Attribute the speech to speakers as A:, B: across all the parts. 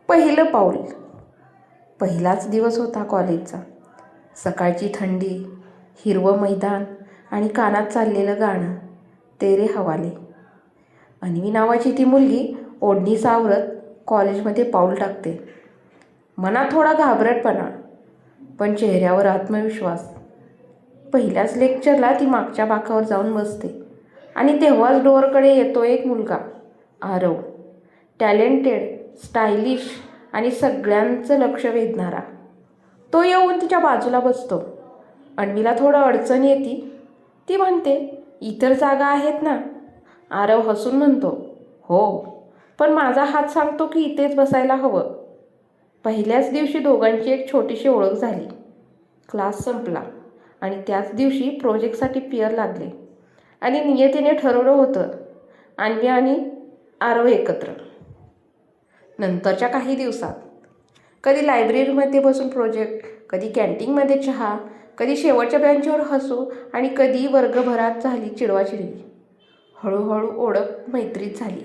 A: पहिलं पाऊल. पहिलाच दिवस होता कॉलेजचा. सकाळची थंडी, हिरवं मैदान आणि कानात चाललेलं गाणं, तेरे हवाले. अन्वी नावाची ती मुलगी ओढणी सावरत कॉलेजमध्ये पाऊल टाकते. मनात थोडा घाबरटपणा, पण चेहऱ्यावर आत्मविश्वास. पहिल्याच लेक्चरला ती मागच्या बाकावर जाऊन बसते आणि तेव्हाच डोअरकडे येतो एक मुलगा, आरव. टॅलेंटेड, स्टायलिश आणि सगळ्यांचं लक्ष वेधणारा. तो येऊन तिच्या बाजूला बसतो. अन्वीला थोडं अडचण येते. ती म्हणते, इतर जागा आहेत ना? आरव हसून म्हणतो, हो, पण माझा हात सांगतो की इथेच बसायला हवं. पहिल्याच दिवशी दोघांची एक छोटीशी ओळख झाली. क्लास संपला आणि त्याच दिवशी प्रोजेक्टसाठी पेअर लागले आणि नियतीने ठरवलं होतं अन्वी आणि आरव एकत्र. नंतरच्या काही दिवसात कधी लायब्ररीमध्ये बसून प्रोजेक्ट, कधी कॅन्टीनमध्ये चहा, कधी शेवटच्या बेंचवर हसू आणि कधी वर्गभरात झाली चिडवाचिडवी. हळूहळू ओळख मैत्रीत झाली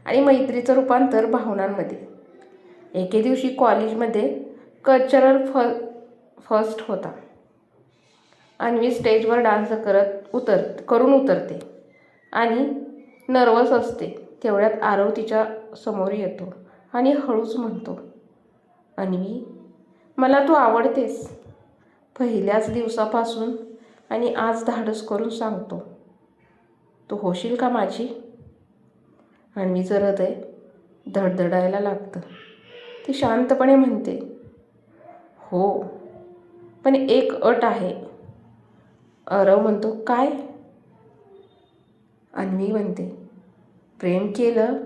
A: आणि मैत्रीचं रूपांतर भावनांमध्ये. एके दिवशी कॉलेजमध्ये कल्चरल फर्स्ट होता. अन्वी स्टेजवर डान्स करून उतरते आणि नर्वस असते. तेवढ्यात आरव तिच्या समोर येतो आणि हळूच म्हणतो, अन्वी, मला तू आवडतेस. पहिल्याच दिवसापासून आणि आज धाडस करून सांगतो, तू होशील का माझी? अन्वीचं हृदय धडधडायला लागतं. ती शांतपणे म्हणते, हो, पण एक अट आहे. आरव म्हणतो, काय? अन्वी म्हणते, प्रेम केलं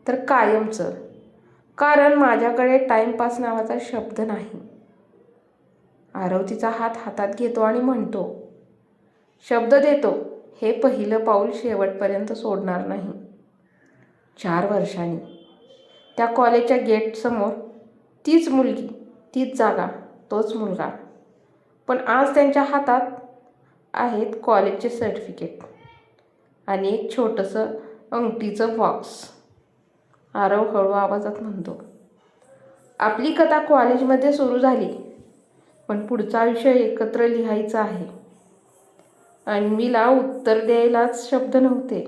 A: तर कायमचं, कारण माझ्याकडे टाईमपास नावाचा शब्द नाही. आरव तिचा हात हातात घेतो आणि म्हणतो, शब्द देतो, हे पहिलं पाऊल शेवटपर्यंत सोडणार नाही. 4 वर्षांनी त्या कॉलेजच्या गेटसमोर तीच मुलगी, तीच जागा, तोच मुलगा. पण आज त्यांच्या हातात आहेत कॉलेजचे सर्टिफिकेट आणि एक छोटंसं अंगठीचं बॉक्स. आरव हळू आवाजात म्हणतो, आपली कथा कॉलेजमध्ये सुरू झाली, पण पुढचं आयुष्य एकत्र लिहायचं आहे. अन्वीला उत्तर द्यायलाच शब्द नव्हते.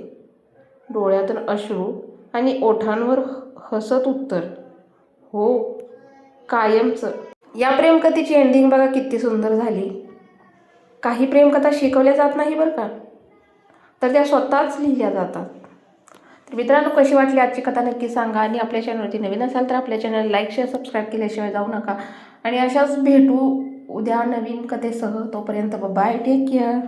A: डोळ्यातून अश्रू आणि ओठांवर हसत उत्तर, हो, कायमचं. या प्रेमकथेची एंडिंग बघा किती सुंदर झाली. काही प्रेमकथा शिकवल्या जात नाही बरं का, तर त्या स्वतःच लिहिल्या जातात. तर मित्रांनो, कशी वाटली आजची कथा नक्की सांगा. आणि आपल्या चॅनलवरती नवीन असाल तर आपल्या चॅनल लाईक, शेअर, सबस्क्राईब केल्याशिवाय जाऊ नका. आणि अशाच भेटू उद्या नवीन कथेसह. तोपर्यंत बाय, टेक केअर.